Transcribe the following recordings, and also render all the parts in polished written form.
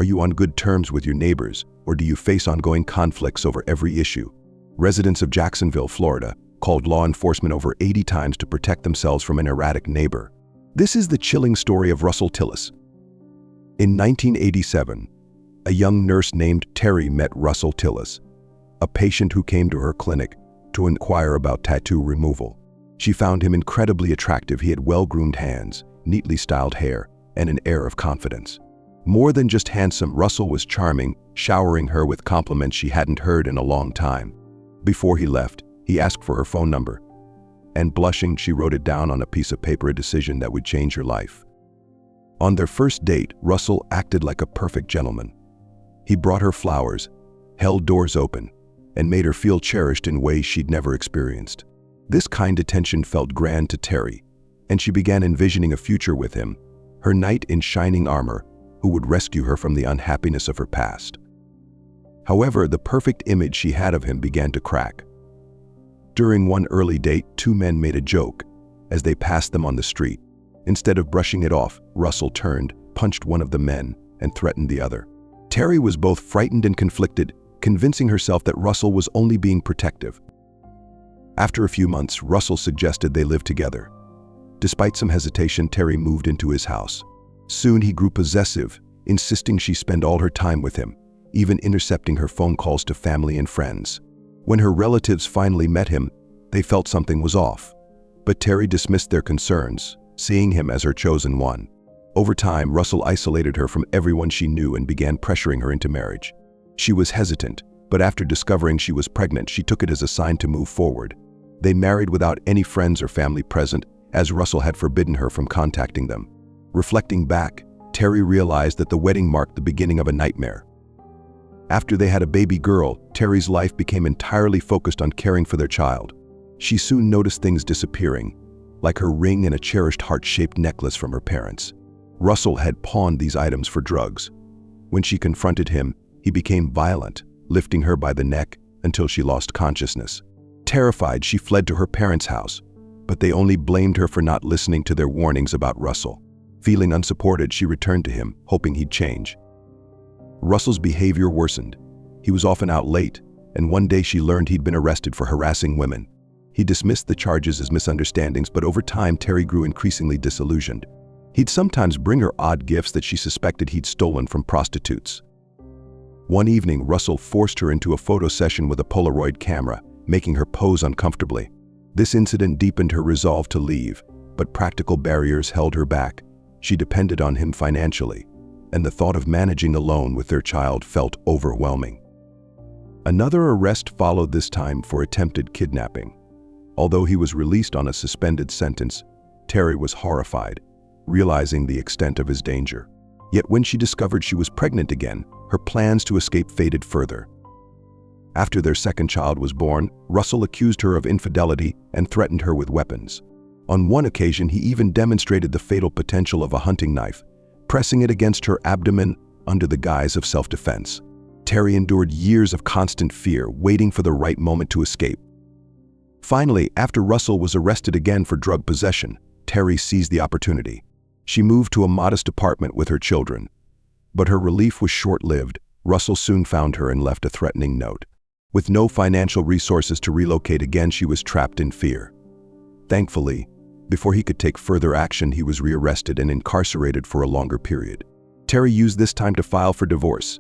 Are you on good terms with your neighbors, or do you face ongoing conflicts over every issue? Residents of Jacksonville, Florida, called law enforcement over 80 times to protect themselves from an erratic neighbor. This is the chilling story of Russell Tillis. In 1987, a young nurse named Terry met Russell Tillis, a patient who came to her clinic to inquire about tattoo removal. She found him incredibly attractive. He had well-groomed hands, neatly styled hair, and an air of confidence. More than just handsome, Russell was charming, showering her with compliments she hadn't heard in a long time. Before he left, he asked for her phone number, and blushing, she wrote it down on a piece of paper, a decision that would change her life. On their first date, Russell acted like a perfect gentleman. He brought her flowers, held doors open, and made her feel cherished in ways she'd never experienced. This kind attention felt grand to Terry, and she began envisioning a future with him, her knight in shining armor, who would rescue her from the unhappiness of her past. However, the perfect image she had of him began to crack. During one early date, two men made a joke as they passed them on the street. Instead of brushing it off, Russell turned, punched one of the men, and threatened the other. Terry was both frightened and conflicted, convincing herself that Russell was only being protective. After a few months, Russell suggested they live together. Despite some hesitation, Terry moved into his house. Soon he grew possessive, insisting she spend all her time with him, even intercepting her phone calls to family and friends. When her relatives finally met him, they felt something was off. But Terry dismissed their concerns, seeing him as her chosen one. Over time, Russell isolated her from everyone she knew and began pressuring her into marriage. She was hesitant, but after discovering she was pregnant, she took it as a sign to move forward. They married without any friends or family present, as Russell had forbidden her from contacting them. Reflecting back, Terry realized that the wedding marked the beginning of a nightmare. After they had a baby girl, Terry's life became entirely focused on caring for their child. She soon noticed things disappearing, like her ring and a cherished heart-shaped necklace from her parents. Russell had pawned these items for drugs. When she confronted him, he became violent, lifting her by the neck until she lost consciousness. Terrified, she fled to her parents' house, but they only blamed her for not listening to their warnings about Russell. Feeling unsupported, she returned to him, hoping he'd change. Russell's behavior worsened. He was often out late, and one day she learned he'd been arrested for harassing women. He dismissed the charges as misunderstandings, but over time, Terry grew increasingly disillusioned. He'd sometimes bring her odd gifts that she suspected he'd stolen from prostitutes. One evening, Russell forced her into a photo session with a Polaroid camera, making her pose uncomfortably. This incident deepened her resolve to leave, but practical barriers held her back. She depended on him financially, and the thought of managing alone with their child felt overwhelming. Another arrest followed, this time for attempted kidnapping. Although he was released on a suspended sentence, Terry was horrified, realizing the extent of his danger. Yet when she discovered she was pregnant again, her plans to escape faded further. After their second child was born, Russell accused her of infidelity and threatened her with weapons. On one occasion, he even demonstrated the fatal potential of a hunting knife, pressing it against her abdomen under the guise of self-defense. Terry endured years of constant fear, waiting for the right moment to escape. Finally, after Russell was arrested again for drug possession, Terry seized the opportunity. She moved to a modest apartment with her children. But her relief was short-lived. Russell soon found her and left a threatening note. With no financial resources to relocate again, she was trapped in fear. Thankfully, before he could take further action, he was rearrested and incarcerated for a longer period. Terry used this time to file for divorce.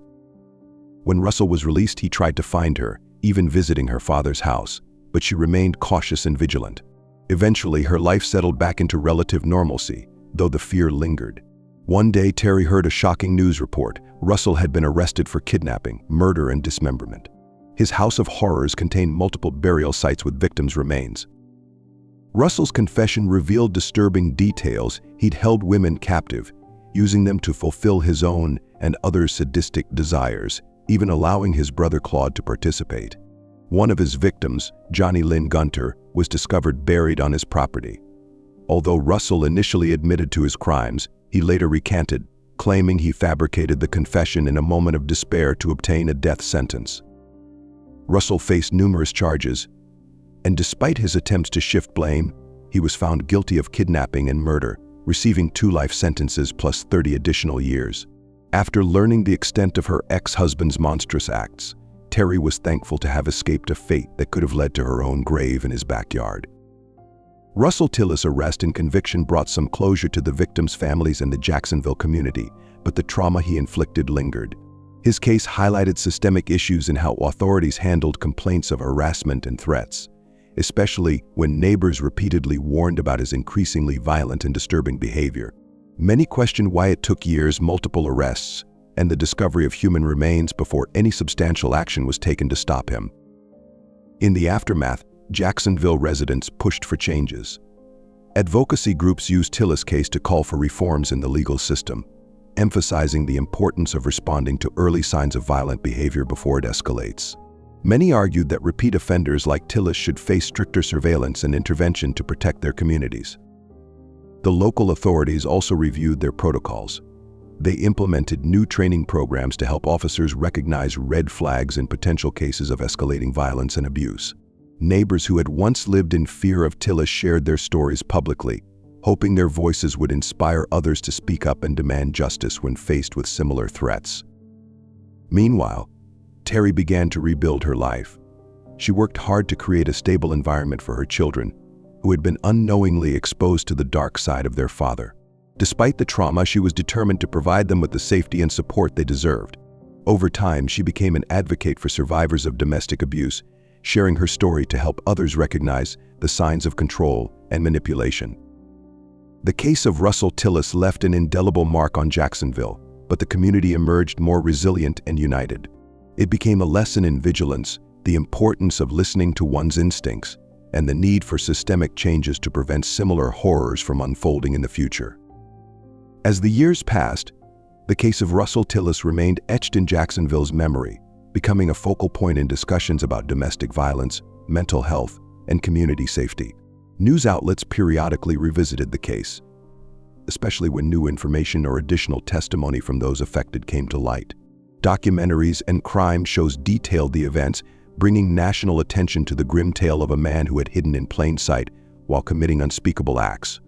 When Russell was released, he tried to find her, even visiting her father's house, but she remained cautious and vigilant. Eventually, her life settled back into relative normalcy, though the fear lingered. One day, Terry heard a shocking news report. Russell had been arrested for kidnapping, murder, and dismemberment. His house of horrors contained multiple burial sites with victims' remains. Russell's confession revealed disturbing details. He'd held women captive, using them to fulfill his own and others' sadistic desires, even allowing his brother Claude to participate. One of his victims, Johnny Lynn Gunter, was discovered buried on his property. Although Russell initially admitted to his crimes, he later recanted, claiming he fabricated the confession in a moment of despair to obtain a death sentence. Russell faced numerous charges, and despite his attempts to shift blame, he was found guilty of kidnapping and murder, receiving 2 life sentences plus 30 additional years. After learning the extent of her ex-husband's monstrous acts, Terry was thankful to have escaped a fate that could have led to her own grave in his backyard. Russell Tillis' arrest and conviction brought some closure to the victims' families and the Jacksonville community, but the trauma he inflicted lingered. His case highlighted systemic issues in how authorities handled complaints of harassment and threats, especially when neighbors repeatedly warned about his increasingly violent and disturbing behavior. Many questioned why it took years, multiple arrests, and the discovery of human remains before any substantial action was taken to stop him. In the aftermath, Jacksonville residents pushed for changes. Advocacy groups used Tillis' case to call for reforms in the legal system, emphasizing the importance of responding to early signs of violent behavior before it escalates. Many argued that repeat offenders like Tillis should face stricter surveillance and intervention to protect their communities. The local authorities also reviewed their protocols. They implemented new training programs to help officers recognize red flags in potential cases of escalating violence and abuse. Neighbors who had once lived in fear of Tillis shared their stories publicly, hoping their voices would inspire others to speak up and demand justice when faced with similar threats. Meanwhile, Terry began to rebuild her life. She worked hard to create a stable environment for her children, who had been unknowingly exposed to the dark side of their father. Despite the trauma, she was determined to provide them with the safety and support they deserved. Over time, she became an advocate for survivors of domestic abuse, sharing her story to help others recognize the signs of control and manipulation. The case of Russell Tillis left an indelible mark on Jacksonville, but the community emerged more resilient and united. It became a lesson in vigilance, the importance of listening to one's instincts, and the need for systemic changes to prevent similar horrors from unfolding in the future. As the years passed, the case of Russell Tillis remained etched in Jacksonville's memory, becoming a focal point in discussions about domestic violence, mental health, and community safety. News outlets periodically revisited the case, especially when new information or additional testimony from those affected came to light. Documentaries and crime shows detailed the events, bringing national attention to the grim tale of a man who had hidden in plain sight while committing unspeakable acts.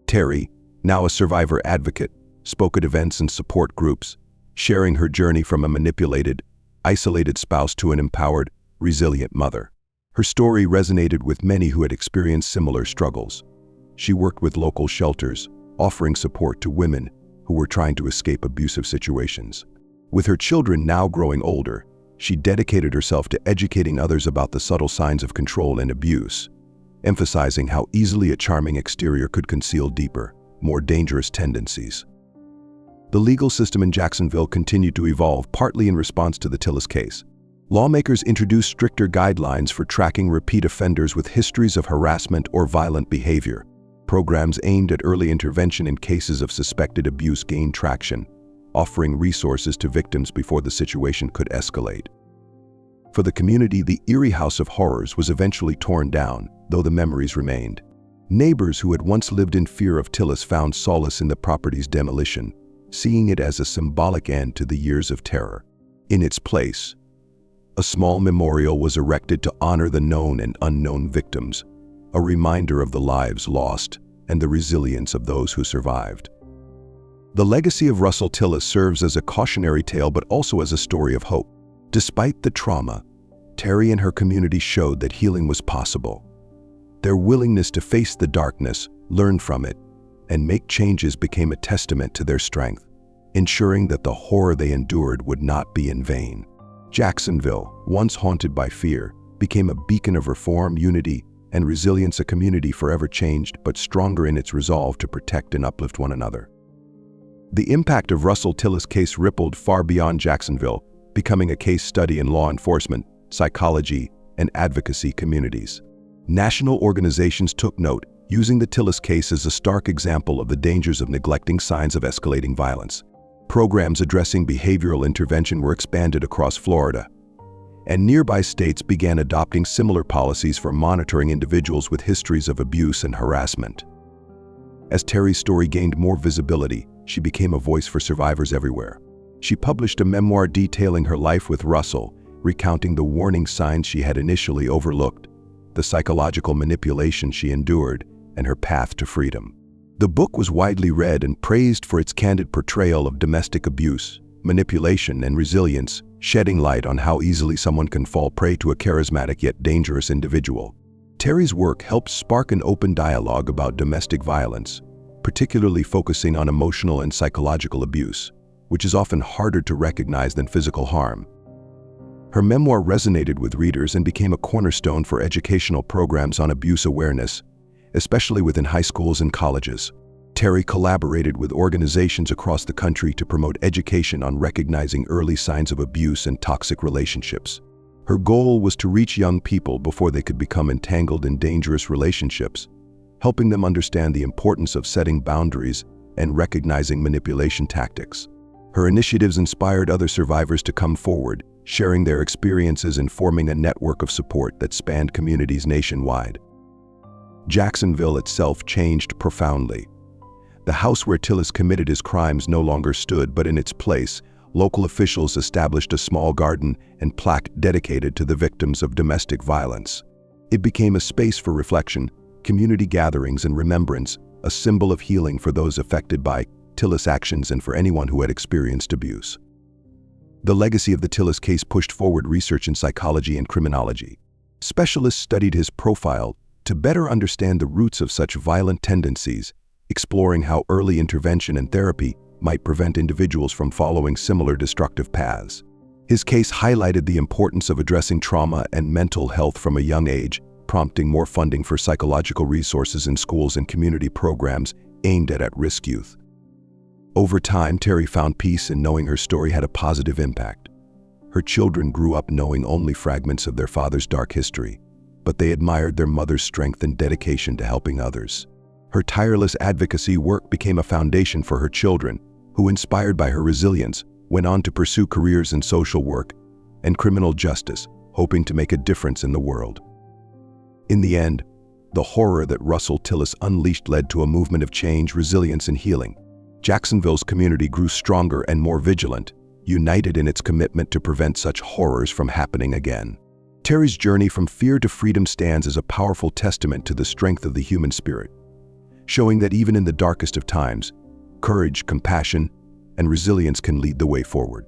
Terry, now a survivor advocate, spoke at events and support groups, sharing her journey from a manipulated, isolated spouse to an empowered, resilient mother. Her story resonated with many who had experienced similar struggles. She worked with local shelters, offering support to women who were trying to escape abusive situations. With her children now growing older, she dedicated herself to educating others about the subtle signs of control and abuse, emphasizing how easily a charming exterior could conceal deeper, more dangerous tendencies. The legal system in Jacksonville continued to evolve, partly in response to the Tillis case. Lawmakers introduced stricter guidelines for tracking repeat offenders with histories of harassment or violent behavior. Programs aimed at early intervention in cases of suspected abuse gained traction, offering resources to victims before the situation could escalate. For the community, the eerie house of horrors was eventually torn down, though the memories remained. Neighbors who had once lived in fear of Tillis found solace in the property's demolition, seeing it as a symbolic end to the years of terror. In its place, a small memorial was erected to honor the known and unknown victims, a reminder of the lives lost and the resilience of those who survived. The legacy of Russell Tillis serves as a cautionary tale but also as a story of hope. Despite the trauma, Terry and her community showed that healing was possible. Their willingness to face the darkness, learn from it, and make changes became a testament to their strength, ensuring that the horror they endured would not be in vain. Jacksonville, once haunted by fear, became a beacon of reform, unity, and resilience, a community forever changed but stronger in its resolve to protect and uplift one another. The impact of Russell Tillis' case rippled far beyond Jacksonville, becoming a case study in law enforcement, psychology, and advocacy communities. National organizations took note, using the Tillis case as a stark example of the dangers of neglecting signs of escalating violence. Programs addressing behavioral intervention were expanded across Florida, and nearby states began adopting similar policies for monitoring individuals with histories of abuse and harassment. As Terry's story gained more visibility, she became a voice for survivors everywhere. She published a memoir detailing her life with Russell, recounting the warning signs she had initially overlooked, the psychological manipulation she endured, and her path to freedom. The book was widely read and praised for its candid portrayal of domestic abuse, manipulation, and resilience, shedding light on how easily someone can fall prey to a charismatic yet dangerous individual. Terry's work helped spark an open dialogue about domestic violence, particularly focusing on emotional and psychological abuse, which is often harder to recognize than physical harm. Her memoir resonated with readers and became a cornerstone for educational programs on abuse awareness, especially within high schools and colleges. Terry collaborated with organizations across the country to promote education on recognizing early signs of abuse and toxic relationships. Her goal was to reach young people before they could become entangled in dangerous relationships, helping them understand the importance of setting boundaries and recognizing manipulation tactics. Her initiatives inspired other survivors to come forward, sharing their experiences and forming a network of support that spanned communities nationwide. Jacksonville itself changed profoundly. The house where Tillis committed his crimes no longer stood, but in its place, local officials established a small garden and plaque dedicated to the victims of domestic violence. It became a space for reflection, community gatherings, and remembrance, a symbol of healing for those affected by Tillis' actions and for anyone who had experienced abuse. The legacy of the Tillis case pushed forward research in psychology and criminology. Specialists studied his profile to better understand the roots of such violent tendencies, exploring how early intervention and therapy might prevent individuals from following similar destructive paths. His case highlighted the importance of addressing trauma and mental health from a young age, prompting more funding for psychological resources in schools and community programs aimed at at-risk youth. Over time, Terry found peace in knowing her story had a positive impact. Her children grew up knowing only fragments of their father's dark history, but they admired their mother's strength and dedication to helping others. Her tireless advocacy work became a foundation for her children, who, inspired by her resilience, went on to pursue careers in social work and criminal justice, hoping to make a difference in the world. In the end, the horror that Russell Tillis unleashed led to a movement of change, resilience, and healing. Jacksonville's community grew stronger and more vigilant, united in its commitment to prevent such horrors from happening again. Terry's journey from fear to freedom stands as a powerful testament to the strength of the human spirit, showing that even in the darkest of times, courage, compassion, and resilience can lead the way forward.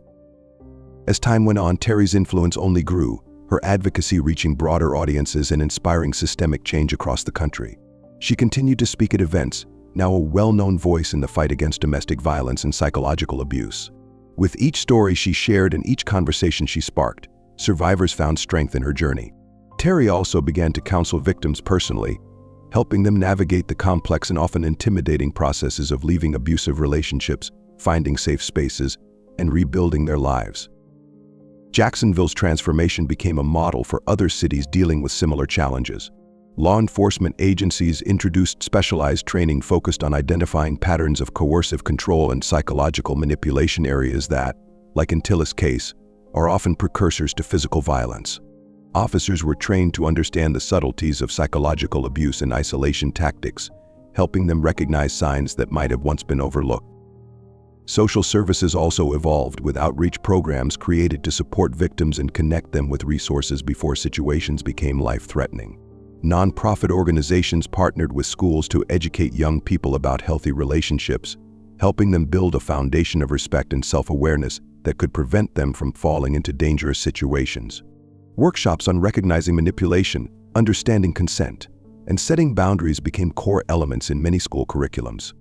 As time went on, Terry's influence only grew, her advocacy reaching broader audiences and inspiring systemic change across the country. She continued to speak at events, now a well-known voice in the fight against domestic violence and psychological abuse. With each story she shared and each conversation she sparked, survivors found strength in her journey. Terry also began to counsel victims personally, helping them navigate the complex and often intimidating processes of leaving abusive relationships, finding safe spaces, and rebuilding their lives. Jacksonville's transformation became a model for other cities dealing with similar challenges. Law enforcement agencies introduced specialized training focused on identifying patterns of coercive control and psychological manipulation, areas that, like in Tillis' case, are often precursors to physical violence. Officers were trained to understand the subtleties of psychological abuse and isolation tactics, helping them recognize signs that might have once been overlooked. Social services also evolved, with outreach programs created to support victims and connect them with resources before situations became life-threatening. Nonprofit organizations partnered with schools to educate young people about healthy relationships, helping them build a foundation of respect and self-awareness that could prevent them from falling into dangerous situations. Workshops on recognizing manipulation, understanding consent, and setting boundaries became core elements in many school curriculums.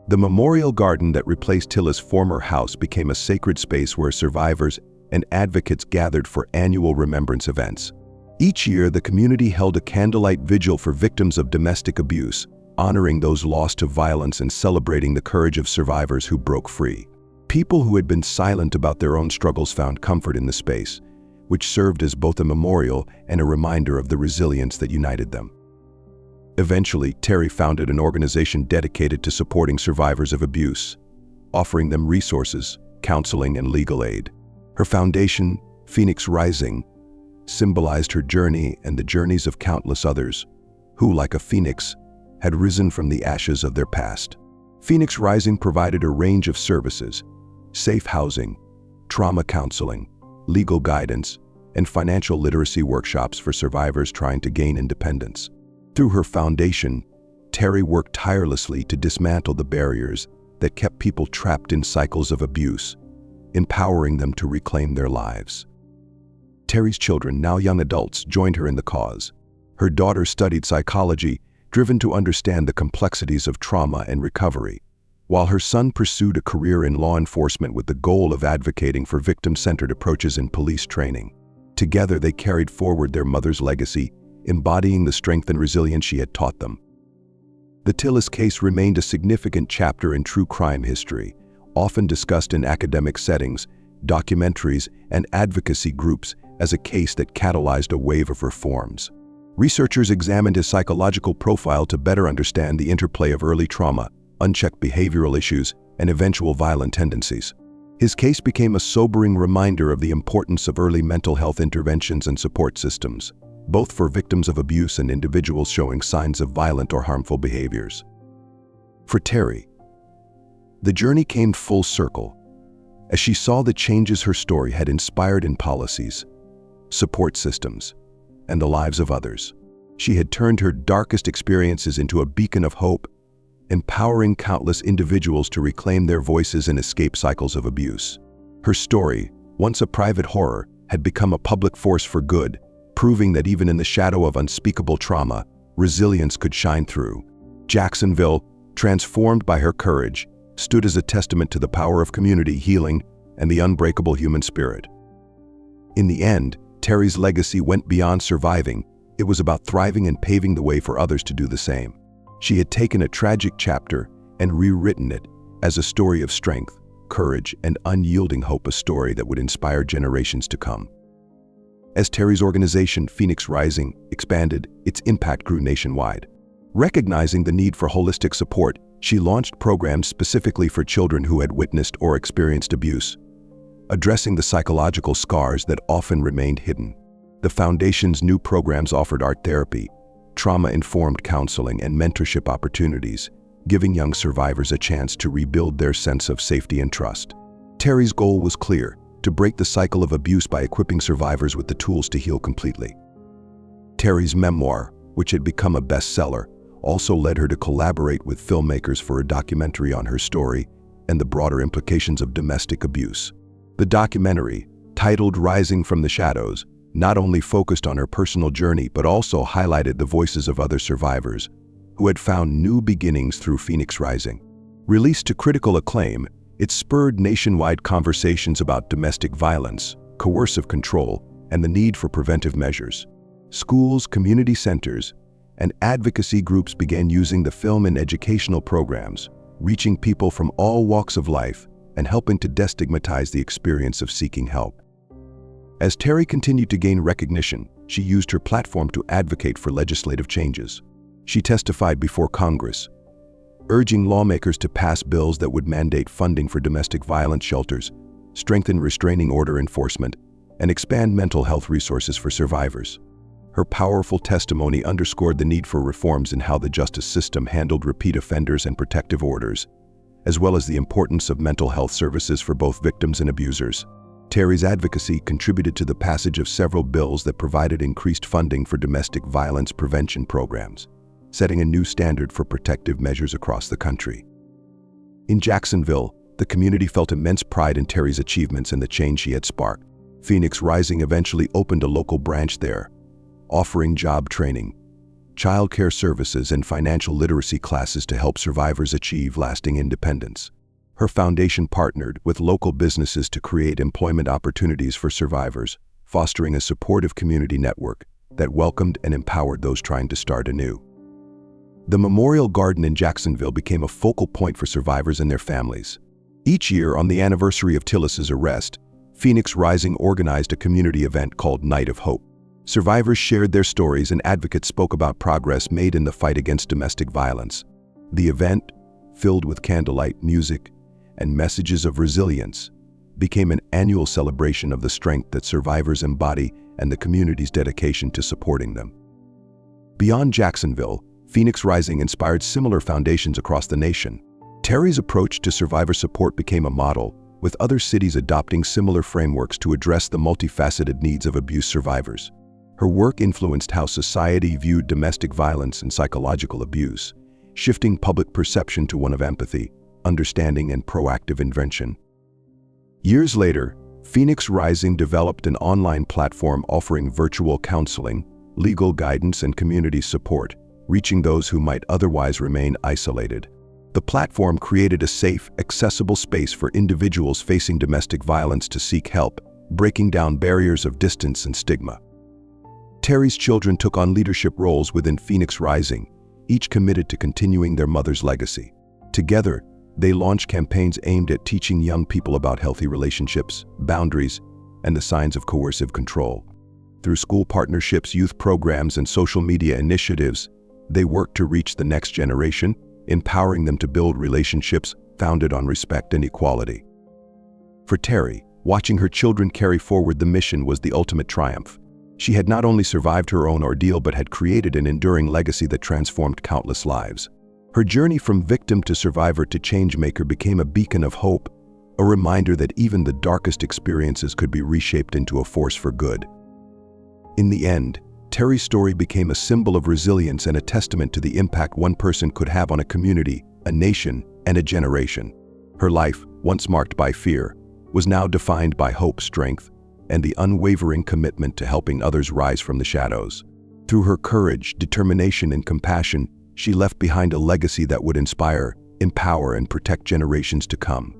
The memorial garden that replaced Tillis' former house became a sacred space where survivors and advocates gathered for annual remembrance events. Each year, the community held a candlelight vigil for victims of domestic abuse, honoring those lost to violence and celebrating the courage of survivors who broke free. People who had been silent about their own struggles found comfort in the space, which served as both a memorial and a reminder of the resilience that united them. Eventually, Terry founded an organization dedicated to supporting survivors of abuse, offering them resources, counseling, and legal aid. Her foundation, Phoenix Rising, symbolized her journey and the journeys of countless others who, like a phoenix, had risen from the ashes of their past. Phoenix Rising provided a range of services: safe housing, trauma counseling, legal guidance, and financial literacy workshops for survivors trying to gain independence. Through her foundation, Terry worked tirelessly to dismantle the barriers that kept people trapped in cycles of abuse, empowering them to reclaim their lives. Terry's children, now young adults, joined her in the cause. Her daughter studied psychology, driven to understand the complexities of trauma and recovery, while her son pursued a career in law enforcement with the goal of advocating for victim-centered approaches in police training. Together, they carried forward their mother's legacy, embodying the strength and resilience she had taught them. The Tillis case remained a significant chapter in true crime history, often discussed in academic settings, documentaries, and advocacy groups as a case that catalyzed a wave of reforms. Researchers examined his psychological profile to better understand the interplay of early trauma, unchecked behavioral issues, and eventual violent tendencies. His case became a sobering reminder of the importance of early mental health interventions and support systems, both for victims of abuse and individuals showing signs of violent or harmful behaviors. For Terry, the journey came full circle as she saw the changes her story had inspired in policies, support systems, and the lives of others. She had turned her darkest experiences into a beacon of hope, empowering countless individuals to reclaim their voices and escape cycles of abuse. Her story, once a private horror, had become a public force for good, proving that even in the shadow of unspeakable trauma, resilience could shine through. Jacksonville, transformed by her courage, stood as a testament to the power of community healing and the unbreakable human spirit. In the end, Terry's legacy went beyond surviving. It was about thriving and paving the way for others to do the same. She had taken a tragic chapter and rewritten it as a story of strength, courage, and unyielding hope, a story that would inspire generations to come. As Terry's organization, Phoenix Rising, expanded, its impact grew nationwide. Recognizing the need for holistic support, she launched programs specifically for children who had witnessed or experienced abuse, addressing the psychological scars that often remained hidden. The Foundation's new programs offered art therapy, trauma-informed counseling, and mentorship opportunities, giving young survivors a chance to rebuild their sense of safety and trust. Terry's goal was clear: to break the cycle of abuse by equipping survivors with the tools to heal completely. Terry's memoir, which had become a bestseller, also led her to collaborate with filmmakers for a documentary on her story and the broader implications of domestic abuse. The documentary, titled Rising from the Shadows, not only focused on her personal journey but also highlighted the voices of other survivors who had found new beginnings through Phoenix Rising. Released to critical acclaim, it spurred nationwide conversations about domestic violence, coercive control, and the need for preventive measures. Schools, community centers, and advocacy groups began using the film in educational programs, reaching people from all walks of life and helping to destigmatize the experience of seeking help. As Terry continued to gain recognition, she used her platform to advocate for legislative changes. She testified before Congress, urging lawmakers to pass bills that would mandate funding for domestic violence shelters, strengthen restraining order enforcement, and expand mental health resources for survivors. Her powerful testimony underscored the need for reforms in how the justice system handled repeat offenders and protective orders, as well as the importance of mental health services for both victims and abusers. Terry's advocacy contributed to the passage of several bills that provided increased funding for domestic violence prevention programs, setting a new standard for protective measures across the country. In Jacksonville, the community felt immense pride in Terry's achievements and the change she had sparked. Phoenix Rising eventually opened a local branch there, offering job training, childcare services, and financial literacy classes to help survivors achieve lasting independence. Her foundation partnered with local businesses to create employment opportunities for survivors, fostering a supportive community network that welcomed and empowered those trying to start anew. The Memorial Garden in Jacksonville became a focal point for survivors and their families. Each year, on the anniversary of Tillis's arrest, Phoenix Rising organized a community event called Night of Hope. Survivors shared their stories and advocates spoke about progress made in the fight against domestic violence. The event, filled with candlelight, music, and messages of resilience, became an annual celebration of the strength that survivors embody and the community's dedication to supporting them. Beyond Jacksonville, Phoenix Rising inspired similar foundations across the nation. Terry's approach to survivor support became a model, with other cities adopting similar frameworks to address the multifaceted needs of abuse survivors. Her work influenced how society viewed domestic violence and psychological abuse, shifting public perception to one of empathy, understanding, and proactive intervention. Years later, Phoenix Rising developed an online platform offering virtual counseling, legal guidance, and community support, reaching those who might otherwise remain isolated. The platform created a safe, accessible space for individuals facing domestic violence to seek help, breaking down barriers of distance and stigma. Terry's children took on leadership roles within Phoenix Rising, each committed to continuing their mother's legacy. Together, they launched campaigns aimed at teaching young people about healthy relationships, boundaries, and the signs of coercive control. Through school partnerships, youth programs, and social media initiatives, they worked to reach the next generation, empowering them to build relationships founded on respect and equality. For Terry, watching her children carry forward the mission was the ultimate triumph. She had not only survived her own ordeal but had created an enduring legacy that transformed countless lives. Her journey from victim to survivor to changemaker became a beacon of hope, a reminder that even the darkest experiences could be reshaped into a force for good. In the end, Terry's story became a symbol of resilience and a testament to the impact one person could have on a community, a nation, and a generation. Her life, once marked by fear, was now defined by hope, strength, and the unwavering commitment to helping others rise from the shadows. Through her courage, determination, and compassion, she left behind a legacy that would inspire, empower, and protect generations to come.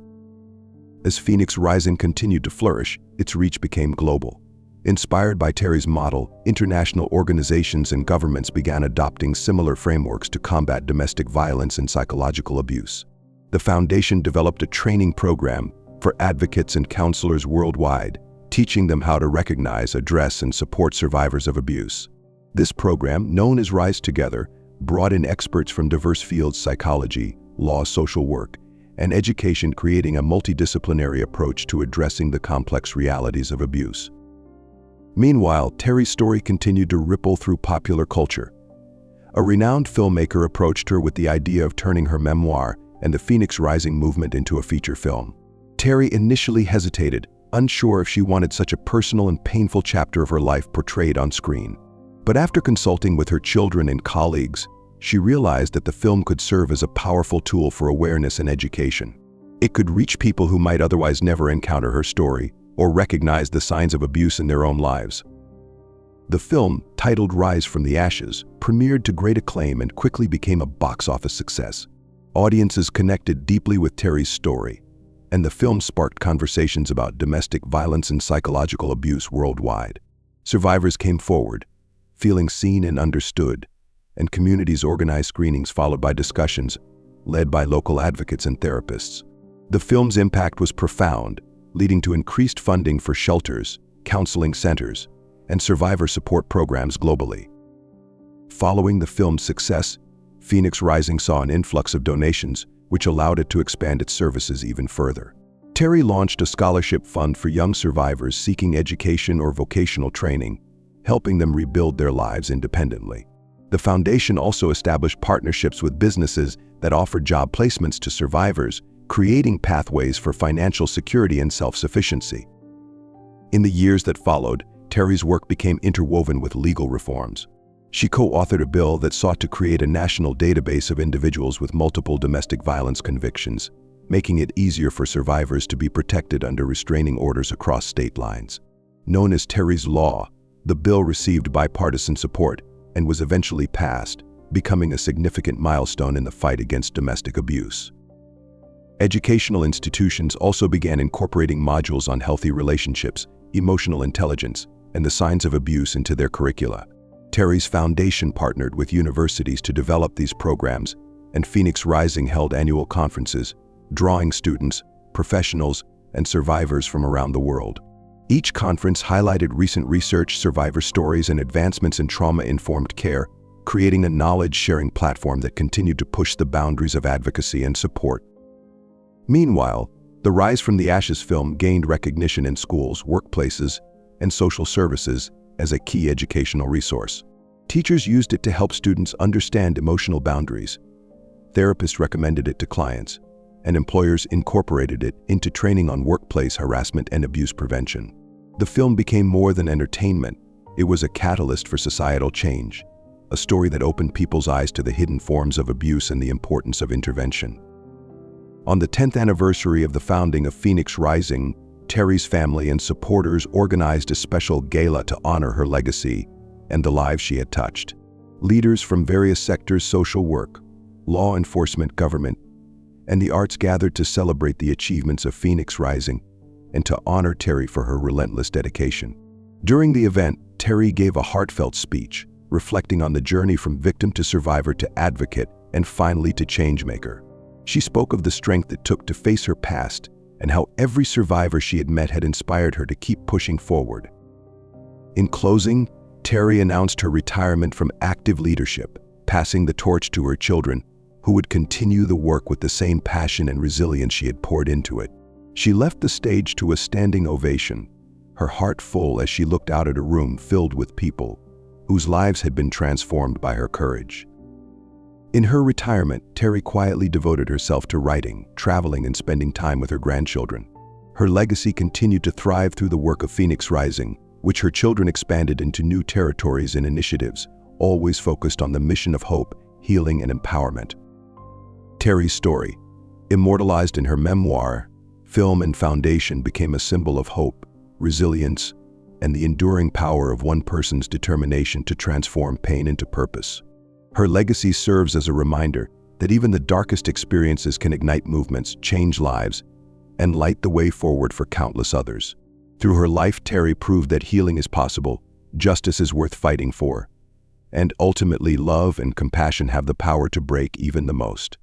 As Phoenix Rising continued to flourish, its reach became global. Inspired by Terry's model, international organizations and governments began adopting similar frameworks to combat domestic violence and psychological abuse. The foundation developed a training program for advocates and counselors worldwide, teaching them how to recognize, address, and support survivors of abuse. This program, known as Rise Together, brought in experts from diverse fields: psychology, law, social work, and education, creating a multidisciplinary approach to addressing the complex realities of abuse. Meanwhile, Terry's story continued to ripple through popular culture. A renowned filmmaker approached her with the idea of turning her memoir and the Phoenix Rising movement into a feature film. Terry initially hesitated, unsure if she wanted such a personal and painful chapter of her life portrayed on screen. But after consulting with her children and colleagues, she realized that the film could serve as a powerful tool for awareness and education. It could reach people who might otherwise never encounter her story or recognize the signs of abuse in their own lives. The film, titled Rise from the Ashes, premiered to great acclaim and quickly became a box office success. Audiences connected deeply with Terry's story, and the film sparked conversations about domestic violence and psychological abuse worldwide. Survivors came forward, feeling seen and understood, and communities organized screenings followed by discussions led by local advocates and therapists. The film's impact was profound, leading to increased funding for shelters, counseling centers, and survivor support programs globally. Following the film's success, Phoenix Rising saw an influx of donations, which allowed it to expand its services even further. Terry launched a scholarship fund for young survivors seeking education or vocational training, helping them rebuild their lives independently. The foundation also established partnerships with businesses that offered job placements to survivors, creating pathways for financial security and self-sufficiency. In the years that followed, Terry's work became interwoven with legal reforms. She co-authored a bill that sought to create a national database of individuals with multiple domestic violence convictions, making it easier for survivors to be protected under restraining orders across state lines. Known as Terry's Law, the bill received bipartisan support and was eventually passed, becoming a significant milestone in the fight against domestic abuse. Educational institutions also began incorporating modules on healthy relationships, emotional intelligence, and the signs of abuse into their curricula. Terry's foundation partnered with universities to develop these programs, and Phoenix Rising held annual conferences, drawing students, professionals, and survivors from around the world. Each conference highlighted recent research, survivor stories, and advancements in trauma-informed care, creating a knowledge-sharing platform that continued to push the boundaries of advocacy and support. Meanwhile, the Rise from the Ashes film gained recognition in schools, workplaces, and social services as a key educational resource. Teachers used it to help students understand emotional boundaries. Therapists recommended it to clients, and employers incorporated it into training on workplace harassment and abuse prevention. The film became more than entertainment. It was a catalyst for societal change, a story that opened people's eyes to the hidden forms of abuse and the importance of intervention. On the 10th anniversary of the founding of Phoenix Rising, Terry's family and supporters organized a special gala to honor her legacy and the lives she had touched. Leaders from various sectors, social work, law enforcement, government, and the arts gathered to celebrate the achievements of Phoenix Rising and to honor Terry for her relentless dedication. During the event, Terry gave a heartfelt speech, reflecting on the journey from victim to survivor to advocate and finally to changemaker. She spoke of the strength it took to face her past and how every survivor she had met had inspired her to keep pushing forward. In closing, Terry announced her retirement from active leadership, passing the torch to her children, who would continue the work with the same passion and resilience she had poured into it. She left the stage to a standing ovation, her heart full as she looked out at a room filled with people whose lives had been transformed by her courage. In her retirement, Terry quietly devoted herself to writing, traveling, and spending time with her grandchildren. Her legacy continued to thrive through the work of Phoenix Rising, which her children expanded into new territories and initiatives, always focused on the mission of hope, healing, and empowerment. Terry's story, immortalized in her memoir, film, and foundation, became a symbol of hope, resilience, and the enduring power of one person's determination to transform pain into purpose. Her legacy serves as a reminder that even the darkest experiences can ignite movements, change lives, and light the way forward for countless others. Through her life, Terry proved that healing is possible, justice is worth fighting for, and ultimately love and compassion have the power to break even the most